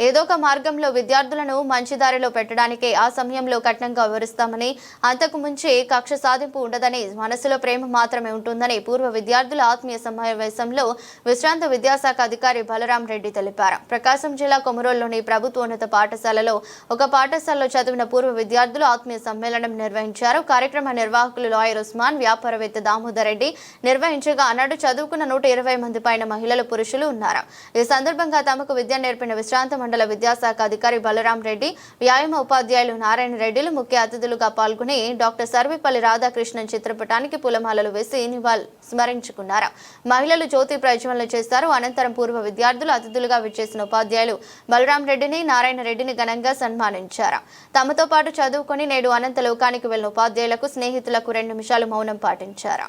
ఏదో ఒక మార్గంలో విద్యార్థులను మంచి దారిలో పెట్టడానికే ఆ సమయంలో కఠినంగా వివరిస్తామని, అంతకు మించి కక్ష సాధింపు ఉండదని, మనసులో ప్రేమ మాత్రమే ఉంటుందని పూర్వ విద్యార్థుల ఆత్మీయ సమావేశంలో విశ్రాంత విద్యాశాఖ అధికారి బలరాం రెడ్డి తెలిపారు. ప్రకాశం జిల్లా కొమరోలులోని ప్రభుత్వోన్నత పాఠశాలలో ఒక పాఠశాలలో చదివిన పూర్వ విద్యార్థులు ఆత్మీయ సమ్మేళనం నిర్వహించారు. కార్యక్రమ నిర్వాహకులు లాయర్ ఉస్మాన్, వ్యాపారవేత్త దామోదర్ రెడ్డి నిర్వహించగా అన్నాడు చదువుకున్న 120 మంది పైన మహిళలు, పురుషులు ఉన్నారు. ఈ సందర్భంగా తమకు విద్య నేర్పిన విశ్రాంత మండల విద్యాశాఖ అధికారి బలరాం రెడ్డి, వ్యాయామ ఉపాధ్యాయులు నారాయణ రెడ్డిలు ముఖ్య అతిథులుగా పాల్గొని డాక్టర్ సర్వేపల్లి రాధాకృష్ణన్ చిత్రపటానికి పూలమాలలు వేసి స్మరించుకున్నారు. మహిళలు జ్యోతి ప్రజ్వలన చేశారు. అనంతరం పూర్వ విద్యార్థులు అతిథులుగా విచ్చేసిన ఉపాధ్యాయులు బలరాం రెడ్డిని, నారాయణ రెడ్డిని ఘనంగా సన్మానించారు. తమతో పాటు చదువుకొని నేడు అనంత లోకానికి వెళ్లిన ఉపాధ్యాయులకు, స్నేహితులకు 2 నిమిషాలు మౌనం పాటించారు.